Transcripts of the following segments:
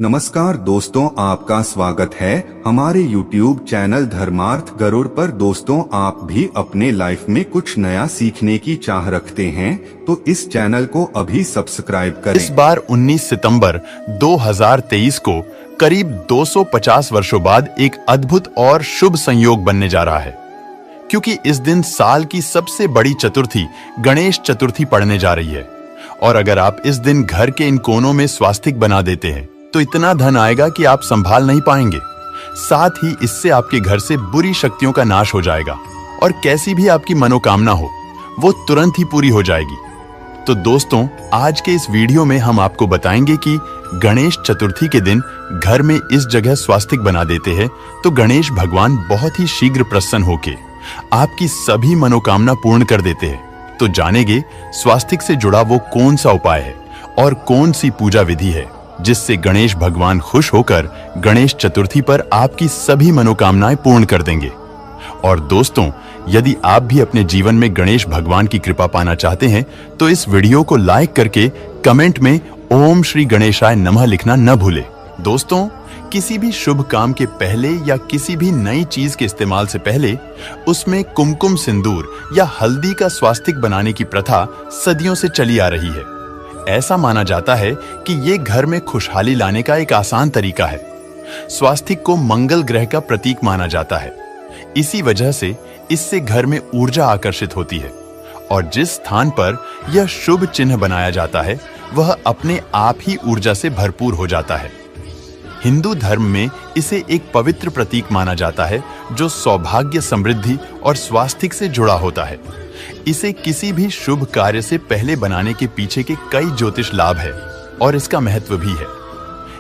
नमस्कार दोस्तों, आपका स्वागत है हमारे YouTube चैनल धर्मार्थ गरुड़ पर। दोस्तों, आप भी अपने लाइफ में कुछ नया सीखने की चाह रखते हैं तो इस चैनल को अभी सब्सक्राइब करें। इस बार 19 सितंबर 2023 को करीब 250 वर्षों बाद एक अद्भुत और शुभ संयोग बनने जा रहा है, क्योंकि इस दिन साल की सबसे बड़ी चतुर्थी गणेश चतुर्थी पड़ने जा रही है। और अगर आप इस दिन घर के इन कोनों में स्वास्तिक बना देते हैं तो इतना धन आएगा कि आप संभाल नहीं पाएंगे। साथ ही इससे आपके घर से बुरी शक्तियों का नाश हो जाएगा और कैसी भी आपकी मनोकामना हो वो तुरंत ही पूरी हो जाएगी। तो दोस्तों, आज के इस वीडियो में हम आपको बताएंगे कि गणेश चतुर्थी के दिन घर में इस जगह स्वास्तिक बना देते हैं तो गणेश भगवान बहुत ही शीघ्र प्रसन्न होके आपकी सभी मनोकामना पूर्ण कर देते हैं। तो जानेंगे स्वास्तिक से जुड़ा वो कौन सा उपाय है और कौन सी पूजा विधि है जिससे गणेश भगवान खुश होकर गणेश चतुर्थी पर आपकी सभी मनोकामनाएं पूर्ण कर देंगे। और दोस्तों, यदि आप भी अपने जीवन में गणेश भगवान की कृपा पाना चाहते हैं तो इस वीडियो को लाइक करके कमेंट में ओम श्री गणेशाय नमः लिखना न भूले। दोस्तों, किसी भी शुभ काम के पहले या किसी भी नई चीज के इस्तेमाल से पहले उसमें कुमकुम सिंदूर या हल्दी का स्वास्तिक बनाने की प्रथा सदियों से चली आ रही है। ऐसा माना जाता है कि ये घर में खुशहाली लाने का एक आसान तरीका है। स्वास्तिक को मंगल ग्रह का प्रतीक माना जाता है, इसी वजह से इससे घर में ऊर्जा आकर्षित होती है और जिस स्थान पर यह शुभ चिन्ह बनाया जाता है वह अपने आप ही ऊर्जा से भरपूर हो जाता है। हिंदू धर्म में इसे एक पवित्र प्रतीक माना जाता है जो सौभाग्य, समृद्धि और स्वास्तिक से जुड़ा होता है। इसे किसी भी शुभ कार्य से पहले बनाने के पीछे के कई ज्योतिष लाभ है और इसका महत्व भी है।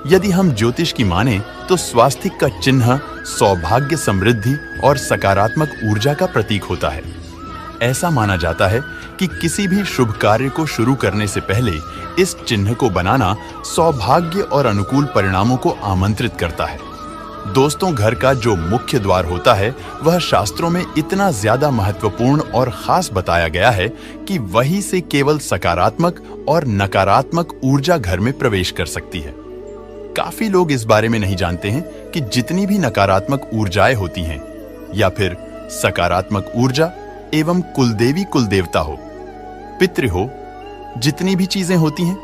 यदि हम ज्योतिष की माने तो स्वास्तिक का चिन्ह सौभाग्य, समृद्धि और सकारात्मक ऊर्जा का प्रतीक होता है। ऐसा माना जाता है कि किसी भी शुभ कार्य को शुरू करने से पहले इस चिन्ह को बनाना सौभाग्य और अनुकूल परिणामों को आमंत्रित करता है। दोस्तों, घर का जो मुख्य द्वार होता है वह शास्त्रों में इतना ज्यादा महत्वपूर्ण और खास बताया गया है कि वहीं से केवल सकारात्मक और नकारात्मक ऊर्जा घर में प्रवेश कर सकती है। काफी लोग इस बारे में नहीं जानते हैं कि जितनी भी नकारात्मक ऊर्जाएं होती हैं या फिर सकारात्मक ऊर्जा एवं कुलदेवी कुलदेवता हो, पितृ हो, जितनी भी चीजें होती हैं,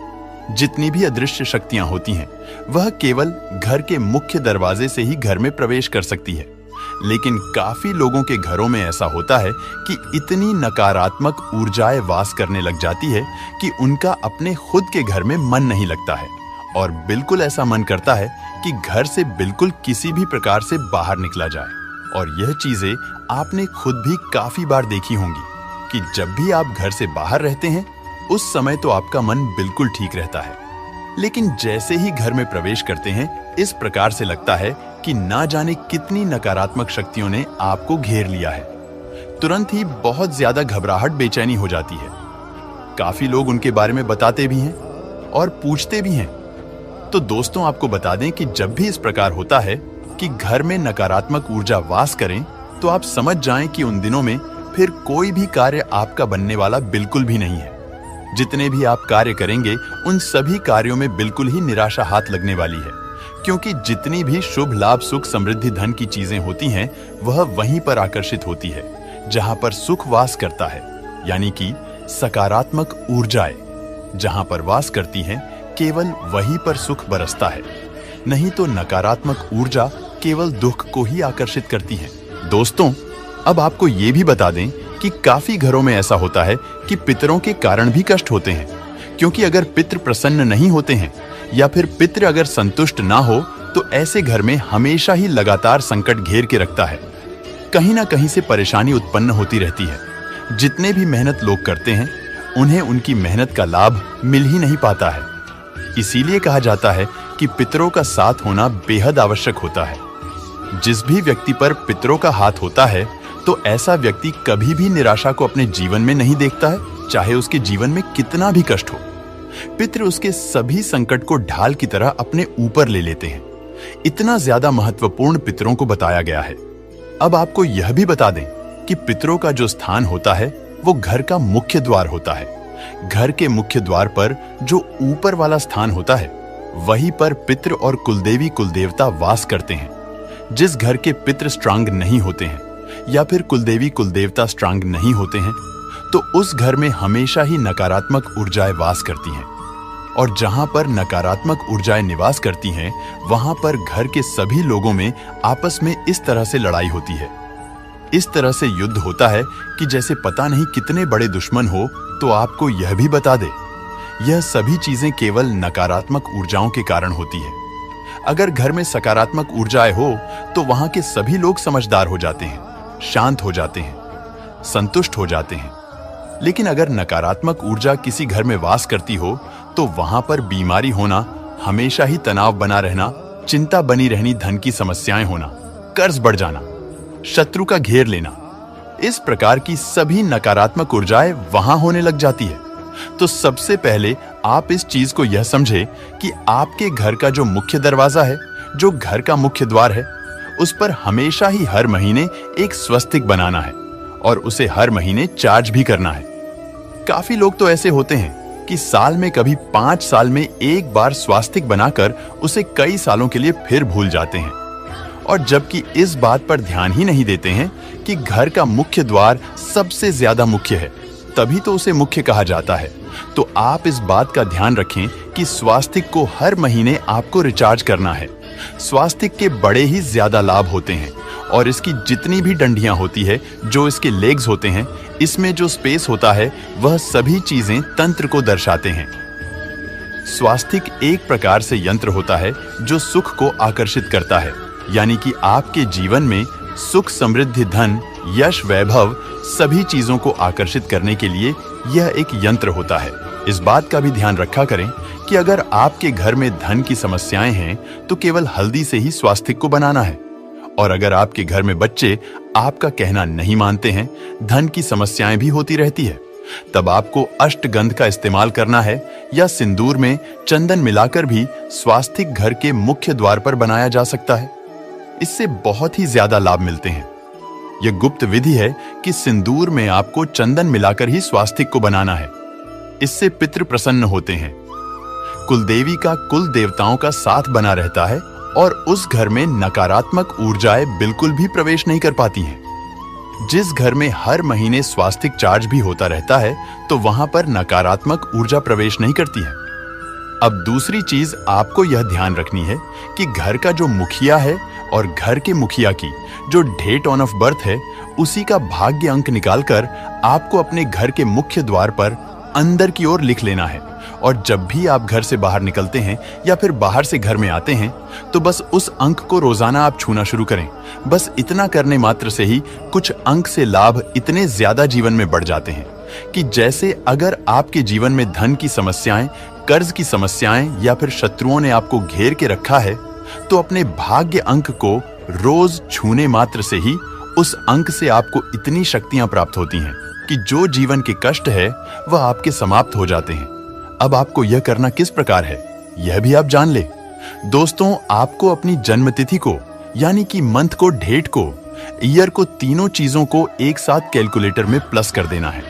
जितनी भी अदृश्य शक्तियां होती हैं, वह केवल घर के मुख्य दरवाजे से ही घर में प्रवेश कर सकती है। लेकिन काफी लोगों के घरों में ऐसा होता है कि इतनी नकारात्मक ऊर्जाएं वास करने लग जाती है कि उनका अपने खुद के घर में मन नहीं लगता है और बिल्कुल ऐसा मन करता है कि घर से बिल्कुल किसी भी प्रकार से बाहर निकला जाए। और यह चीजें आपने खुद भी काफी बार देखी होंगी कि जब भी आप घर से बाहर रहते हैं उस समय तो आपका मन बिल्कुल ठीक रहता है, लेकिन जैसे ही घर में प्रवेश करते हैं इस प्रकार से लगता है कि ना जाने कितनी नकारात्मक शक्तियों ने आपको घेर लिया है। तुरंत ही बहुत ज्यादा घबराहट, बेचैनी हो जाती है। काफी लोग उनके बारे में बताते भी हैं और पूछते भी हैं। तो दोस्तों, आपको बता दें कि जब भी इस प्रकार होता है कि घर में नकारात्मक ऊर्जा वास करें तो आप समझ जाएं कि उन दिनों में फिर कोई भी कार्य आपका बनने वाला बिल्कुल भी नहीं है। जितने भी आप कार्य करेंगे उन सभी कार्यों में बिल्कुल ही निराशा हाथ लगने वाली है, क्योंकि जितनी भी शुभ लाभ, सुख, समृद्धि, धन की चीजें होती हैं वह वहीं पर आकर्षित होती है जहां पर सुख वास करता है, यानी कि सकारात्मक ऊर्जाएं जहां पर वास करती हैं केवल वहीं पर सुख बरसता है, नहीं तो नकारात्मक ऊर्जा केवल दुख को ही आकर्षित करती है। दोस्तों, अब आपको ये भी बता दें कि काफी घरों में ऐसा होता है कि पितरों के कारण भी कष्ट होते हैं, क्योंकि अगर पितृ प्रसन्न नहीं होते हैं या फिर पितृ अगर संतुष्ट ना हो तो ऐसे घर में हमेशा ही लगातार संकट घेर के रखता है। कहीं ना कहीं से परेशानी उत्पन्न होती रहती है। जितने भी मेहनत लोग करते हैं उन्हें उनकी मेहनत का लाभ मिल ही नहीं पाता है। इसीलिए कहा जाता है कि पितरों का साथ होना बेहद आवश्यक होता है। जिस भी व्यक्ति पर पितरों का हाथ होता है तो ऐसा व्यक्ति कभी भी निराशा को अपने जीवन में नहीं देखता है, चाहे उसके जीवन में कितना भी कष्ट हो। पितृ उसके सभी संकट को ढाल की तरह अपने ऊपर ले लेते हैं। इतना ज्यादा महत्वपूर्ण पितरों को बताया गया है। अब आपको यह भी बता दें कि पितरों का जो स्थान होता है वो घर का मुख्य द्वार होता है। घर के मुख्य द्वार पर जो ऊपर वाला स्थान होता है वहीं पर पितृ और कुलदेवी कुलदेवता वास करते हैं। जिस घर के पितृ स्ट्रांग नहीं होते हैं या फिर कुलदेवी कुलदेवता स्ट्रांग नहीं होते हैं, तो उस घर में हमेशा ही नकारात्मक ऊर्जाएं वास करती हैं। और जहां पर नकारात्मक ऊर्जाएं निवास करती हैं, वहां पर घर के सभी लोगों में आपस में इस तरह से लड़ाई होती है। इस तरह से युद्ध होता है कि जैसे पता नहीं कितने बड़े दुश्मन हो तो आपको यह भी बता दे। यह सभी चीजें केवल नकारात्मक ऊर्जाओं के कारण होती है। अगर घर में सकारात्मक ऊर्जाएं हो तो वहां के सभी लोग समझदार हो जाते हैं, शांत हो जाते हैं, संतुष्ट हो जाते हैं। लेकिन अगर नकारात्मक ऊर्जा किसी घर में वास करती हो तो वहां पर बीमारी होना, हमेशा ही तनाव बना रहना, चिंता बनी रहनी, धन की समस्याएं होना, कर्ज बढ़ जाना, शत्रु का घेर लेना, इस प्रकार की सभी नकारात्मक ऊर्जाएं वहां होने लग जाती है। तो सबसे पहले आप इस चीज को यह समझे कि आपके घर का जो मुख्य दरवाजा है, जो घर का मुख्य द्वार है, उस पर हमेशा ही हर महीने एक स्वस्तिक बनाना है और उसे हर महीने चार्ज भी करना है। काफी लोग तो ऐसे होते हैं कि साल में कभी 5 साल में एक बार स्वास्तिक बनाकर उसे कई सालों के लिए फिर भूल जाते हैं, और जबकि इस बात पर ध्यान ही नहीं देते हैं कि घर का मुख्य द्वार सबसे ज्यादा मुख्य है, तभी तो उसे मुख्य कहा जाता है। तो आप इस बात का ध्यान रखें कि स्वास्तिक को हर महीने आपको रिचार्ज करना है। स्वास्तिक के बड़े ही ज्यादा लाभ होते हैं और इसकी जितनी भी डंडियां होती है, जो इसके लेग्स होते हैं, इसमें जो स्पेस होता है, वह सभी चीजें तंत्र को दर्शाते हैं। स्वास्तिक एक प्रकार से यंत्र होता है जो सुख को आकर्षित करता है, यानी कि आपके जीवन में सुख, समृद्धि, धन, यश, वैभव सभी चीजों को आकर्षित करने के लिए यह एक यंत्र होता है। इस बात का भी ध्यान रखा करें कि अगर आपके घर में धन की समस्याएं हैं तो केवल हल्दी से ही स्वास्तिक को बनाना है, और अगर आपके घर में बच्चे आपका कहना नहीं मानते हैं, धन की समस्याएं भी होती रहती है, तब आपको अष्टगंध का इस्तेमाल करना है या सिंदूर में चंदन मिलाकर भी स्वास्तिक घर के मुख्य द्वार पर बनाया जा सकता है। इससे बहुत ही ज्यादा लाभ मिलते हैं। यह गुप्त विधि है कि सिंदूर में आपको चंदन मिलाकर ही स्वास्तिक को बनाना है। इससे पितृ प्रसन्न होते हैं, कुलदेवी का कुल देवताओं का साथ बना रहता है और उस घर में नकारात्मक ऊर्जाएं बिल्कुल भी प्रवेश नहीं कर पाती हैं। जिस घर में हर महीने स्वास्तिक चार्ज भी होता रहता है तो वहां पर नकारात्मक ऊर्जा प्रवेश नहीं करती है। अब दूसरी चीज आपको यह ध्यान रखनी है कि घर का जो मुखिया है और घर के मुखिया की जो डेट ऑन ऑफ बर्थ है, उसी का भाग्य अंक निकालकर आपको अपने घर के मुख्य द्वार पर अंदर की ओर लिख लेना है। और जब भी आप घर से बाहर निकलते हैं या फिर बाहर से घर में आते हैं तो बस उस अंक को रोजाना आप छूना शुरू करें। बस इतना करने मात्र से ही कुछ अंक से लाभ इतने ज्यादा जीवन में बढ़ जाते हैं कि जैसे अगर आपके जीवन में धन की समस्याएं, कर्ज की समस्याएं या फिर शत्रुओं ने आपको घेर के रखा है, तो अपने भाग्य अंक को रोज छूने मात्र से ही उस अंक से आपको इतनी शक्तियां प्राप्त होती हैं कि जो जीवन के कष्ट है वह आपके समाप्त हो जाते हैं। अब आपको यह करना किस प्रकार है, यह भी आप जान ले। दोस्तों, आपको अपनी जन्म तिथि को, यानी कि मंथ को, डेट को, ईयर को, तीनों चीजों को एक साथ कैलकुलेटर में प्लस कर देना है।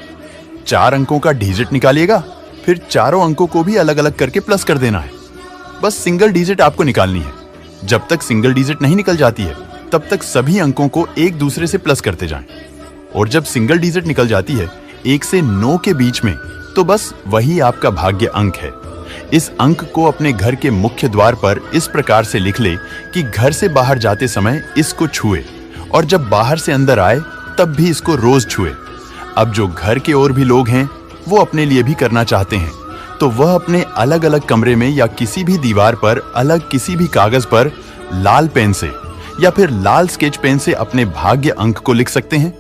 4 अंकों का डिजिट निकालिएगा, फिर चारों अंकों को भी अलग अलग करके प्लस कर देना है। बस सिंगल डिजिट आपको निकालनी है। जब तक सिंगल डिजिट नहीं निकल जाती है तब तक सभी अंकों को एक दूसरे से प्लस करते जाएं। और जब सिंगल डिजिट निकल जाती है 1 से 9 के बीच में, तो बस वही आपका भाग्य अंक है। इस अंक को अपने घर के मुख्य द्वार पर इस प्रकार से लिख ले कि घर से बाहर जाते समय इसको छुए और जब बाहर से अंदर आए तब भी इसको रोज छुए। अब जो घर के और भी लोग हैं वो अपने लिए भी करना चाहते हैं तो वह अपने अलग अलग कमरे में या किसी भी दीवार पर अलग किसी भी कागज पर लाल पेन से या फिर लाल स्केच पेन से अपने भाग्य अंक को लिख सकते हैं,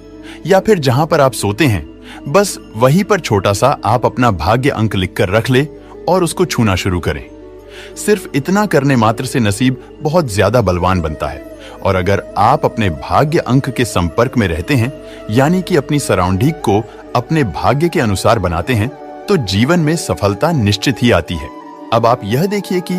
या फिर जहां पर आप सोते हैं बस वहीं पर छोटा सा आप अपना भाग्य अंक लिखकर रख ले और उसको छूना शुरू करें। सिर्फ इतना करने मात्र से नसीब बहुत ज्यादा बलवान बनता है। और अगर आप अपने भाग्य अंक के संपर्क में रहते हैं, यानी कि अपनी सराउंडिंग को अपने भाग्य के अनुसार बनाते हैं, तो जीवन में सफलता निश्चित ही आती है। अब आप यह देखिए कि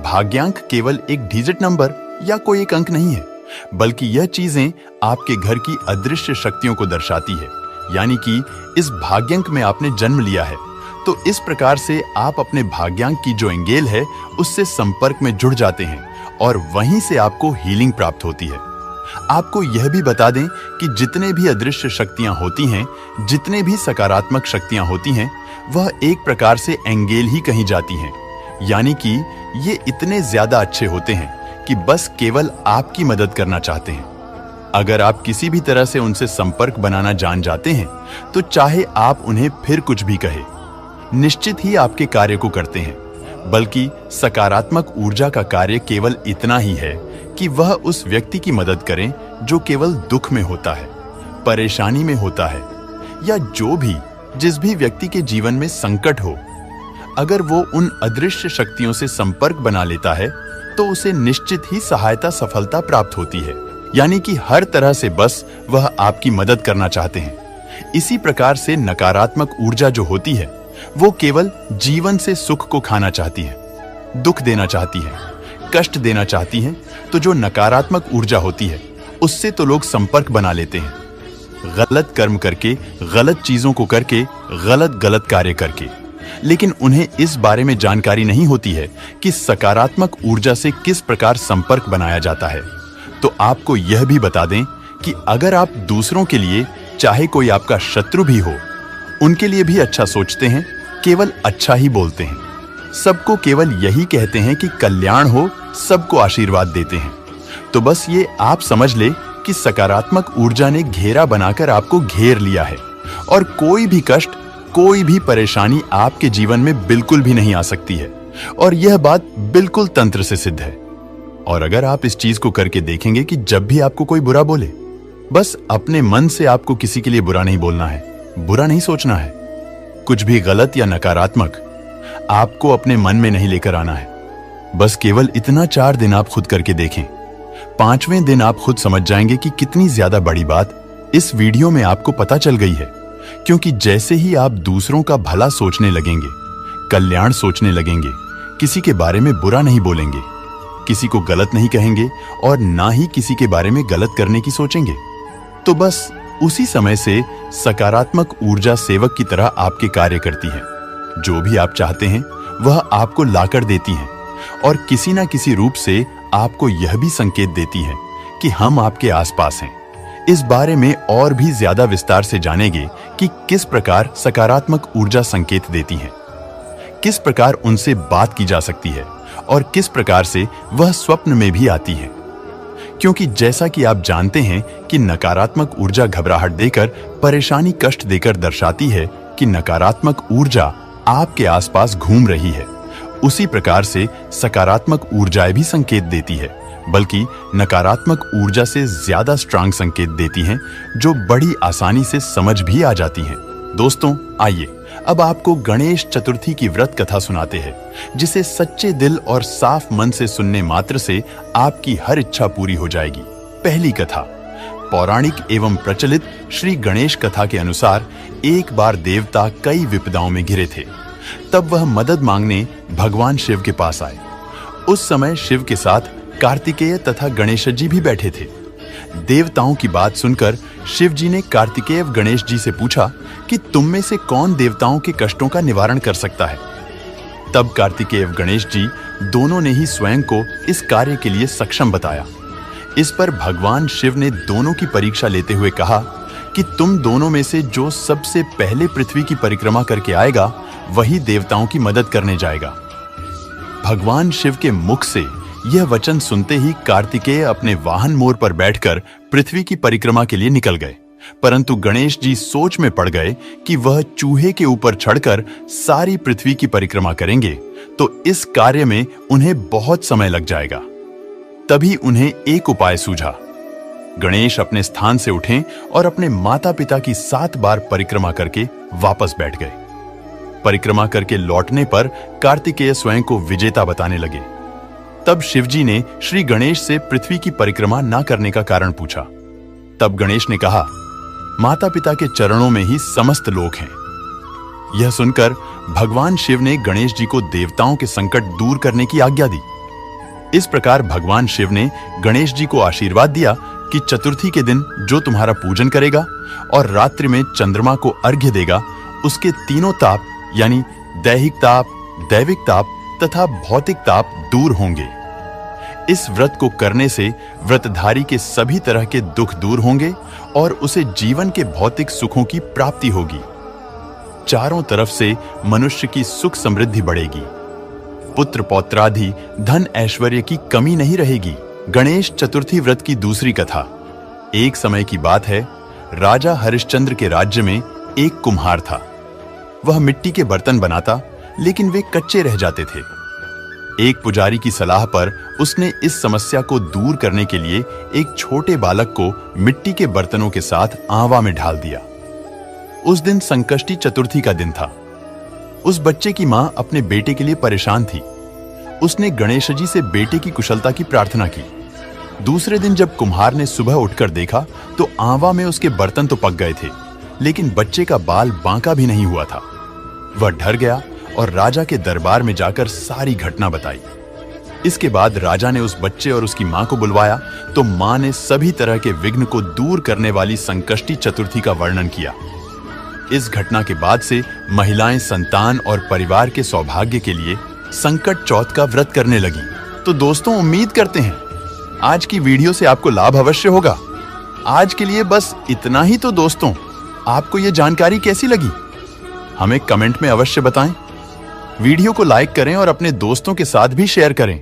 भाग्यांक केवल एक डिजिट नंबर या कोई एक अंक नहीं है, बल्कि यह चीजें आपके घर की अदृश्य शक्तियों को दर्शाती है। यानी कि इस भाग्यांक में आपने जन्म लिया है तो इस प्रकार से आप अपने भाग्यांक की जो एंगेल है उससे संपर्क में जुड़ जाते हैं और वहीं से आपको हीलिंग प्राप्त होती है। आपको यह भी बता दें कि जितने भी अदृश्य शक्तियां होती हैं, जितने भी सकारात्मक शक्तियां होती हैं, वह एक प्रकार से एंगेल ही कही जाती हैं। यानी कि ये इतने ज्यादा अच्छे होते हैं कि बस केवल आपकी मदद करना चाहते हैं। अगर आप किसी भी तरह से उनसे संपर्क बनाना जान जाते हैं तो चाहे आप उन्हें फिर कुछ भी कहे, निश्चित ही आपके कार्य को करते हैं। बल्कि सकारात्मक ऊर्जा का कार्य केवल इतना ही है कि वह उस व्यक्ति की मदद करें जो केवल दुख में होता है, परेशानी में होता है, या जिस भी व्यक्ति के जीवन में संकट हो। अगर वो उन अदृश्य शक्तियों से संपर्क बना लेता है तो उसे निश्चित ही सहायता सफलता प्राप्त होती है। यानी कि हर तरह से बस वह आपकी मदद करना चाहते हैं। इसी प्रकार से नकारात्मक ऊर्जा जो होती है वो केवल जीवन से सुख को खाना चाहती है, दुख देना चाहती है, कष्ट देना चाहती है। तो जो नकारात्मक ऊर्जा होती है उससे तो लोग संपर्क बना लेते हैं, गलत कर्म करके, गलत चीजों को करके, गलत कार्य करके। लेकिन उन्हें इस बारे में जानकारी नहीं होती है कि सकारात्मक ऊर्जा से किस प्रकार संपर्क बनाया जाता है। तो आपको यह भी बता दें कि अगर आप दूसरों के लिए, चाहे कोई आपका शत्रु भी हो, उनके लिए भी अच्छा सोचते हैं, केवल अच्छा ही बोलते हैं, सबको केवल यही कहते हैं कि कल्याण हो, सबको आशीर्वाद देते हैं, तो बस ये आप समझ ले कि सकारात्मक ऊर्जा ने घेरा बनाकर आपको घेर लिया है और कोई भी कष्ट, कोई भी परेशानी आपके जीवन में बिल्कुल भी नहीं आ सकती है। और यह बात बिल्कुल तंत्र से सिद्ध है। और अगर आप इस चीज को करके देखेंगे कि जब भी आपको कोई बुरा बोले, बस अपने मन से आपको किसी के लिए बुरा नहीं बोलना है, बुरा नहीं सोचना है। कुछ भी गलत या नकारात्मक आपको अपने मन में नहीं लेकर आना है। बस केवल इतना 4 दिन आप खुद करके देखें। 5वें दिन आप खुद समझ जाएंगे कि कितनी ज्यादा बड़ी बात इस वीडियो में आपको पता चल गई है। क्योंकि जैसे ही आप दूसरों का भला सोचने लगेंगे, कल्याण सोचने लगेंगे, किसी के बारे में बुरा नहीं बोलेंगे, किसी को गलत नहीं कहेंगे और ना ही किसी के बारे में गलत करने की सोचेंगे, तो बस उसी समय से सकारात्मक ऊर्जा सेवक की तरह आपके कार्य करती है। जो भी आप चाहते हैं वह आपको लाकर देती हैं और किसी ना किसी रूप से आपको यह भी संकेत देती है कि हम आपके आसपास हैं। इस बारे में और भी ज्यादा विस्तार से जानेंगे कि किस प्रकार सकारात्मक ऊर्जा संकेत देती हैं, किस प्रकार उनसे बात की जा सकती है और किस प्रकार से वह स्वप्न में भी आती है। क्योंकि जैसा कि आप जानते हैं कि नकारात्मक ऊर्जा घबराहट देकर, परेशानी, कष्ट देकर दर्शाती है कि नकारात्मक ऊर्जा आपके आसपास घूम रही है, उसी प्रकार से सकारात्मक ऊर्जाएं भी संकेत देती है, बल्कि नकारात्मक ऊर्जा से ज्यादा स्ट्रांग संकेत देती हैं, जो बड़ी आसानी से समझ भी आ जाती हैं। दोस्तों, आइए अब आपको गणेश चतुर्थी की व्रत कथा सुनाते हैं, जिसे सच्चे दिल और साफ मन से सुनने मात्र से आपकी हर इच्छा पूरी हो जाएगी। पहली कथा पौराणिक एवं प्रचलित श्री गणेश कथा के अनुसार एक बार देवता कई विपदाओं में घिरे थे। तब वह मदद मांगने भगवान शिव के पास आए। उस समय शिव के साथ कार्तिकेय तथा गणेश जी भी बैठे थे। देवताओं की बात सुनकर शिव जी ने कार्तिकेय गणेश जी से पूछा कि तुम में से कौन देवताओं के कष्टों का निवारण कर सकता है। तब कार्तिकेय गणेश जी दोनों ने ही स्वयं को इस कार्य के लिए सक्षम बताया। इस पर भगवान शिव ने दोनों की परीक्षा लेते हुए कहा कि तुम दोनों में से जो सबसे पहले पृथ्वी की परिक्रमा करके आएगा, वही देवताओं की मदद करने जाएगा। भगवान शिव के मुख से यह वचन सुनते ही कार्तिकेय अपने वाहन मोर पर बैठकर पृथ्वी की परिक्रमा के लिए निकल गए। परंतु गणेश जी सोच में पड़ गए कि वह चूहे के ऊपर चढ़कर सारी पृथ्वी की परिक्रमा करेंगे तो इस कार्य में उन्हें बहुत समय लग जाएगा। तभी उन्हें एक उपाय सूझा। गणेश अपने स्थान से उठे और अपने माता पिता की 7 बार परिक्रमा करके वापस बैठ गए। परिक्रमा करके लौटने पर कार्तिकेय स्वयं को विजेता बताने लगे। तब शिवजी ने श्री गणेश से पृथ्वी की परिक्रमा न करने का कारण पूछा। तब गणेश ने कहा, माता पिता के चरणों में ही समस्त लोक हैं। यह सुनकर भगवान शिव ने गणेश जी को देवताओं के संकट दूर करने की आज्ञा दी। इस प्रकार भगवान शिव ने गणेश जी को आशीर्वाद दिया कि चतुर्थी के दिन जो तुम्हारा पूजन करेगा और रात्रि में चंद्रमा को अर्घ्य देगा, उसके तीनों ताप यानी दैहिक ताप, दैविक ताप तथा भौतिक ताप दूर होंगे। इस व्रत को करने से व्रतधारी के सभी तरह के दुख दूर होंगे और उसे जीवन के भौतिक सुखों की प्राप्ति होगी। चारों तरफ से मनुष्य की सुख समृद्धि बढ़ेगी। पुत्र पौत्रादि धन ऐश्वर्य की कमी नहीं रहेगी। गणेश चतुर्थी व्रत की दूसरी कथा। एक समय की बात है, राजा हरिश्चंद्र के राज्य में एक कुम्हार था। वह मिट्टी के बर्तन बनाता, लेकिन वे कच्चे रह जाते थे। एक पुजारी की सलाह पर उसने इस समस्या को दूर करने के लिए एक छोटे बालक को मिट्टी के बर्तनों के साथ आंवा में ढाल दिया। उस दिन संकष्टी चतुर्थी का दिन था। उस बच्चे की मां अपने बेटे के लिए परेशान थी। उसने गणेश जी से बेटे की कुशलता की प्रार्थना की। दूसरे दिन जब कुम्हार ने सुबह उठकर देखा तो आंवा में उसके बर्तन तो पक गए थे, लेकिन बच्चे का बाल बांका भी नहीं हुआ था। वह डर गया और राजा के दरबार में जाकर सारी घटना बताई। इसके बाद राजा ने उस बच्चे और उसकी मां को बुलवाया तो मां ने सभी तरह के विघ्न को दूर करने वाली संकष्टी चतुर्थी का वर्णन किया। इस घटना के बाद से महिलाएं संतान और परिवार के सौभाग्य के लिए संकट चौथ का व्रत करने लगी। तो दोस्तों, उम्मीद करते हैं आज की वीडियो से आपको लाभ अवश्य होगा। आज के लिए बस इतना ही। तो दोस्तों, आपको यह जानकारी कैसी लगी हमें कमेंट में अवश्य बताएं। वीडियो को लाइक करें और अपने दोस्तों के साथ भी शेयर करें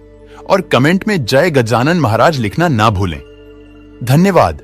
और कमेंट में जय गजानन महाराज लिखना ना भूलें। धन्यवाद।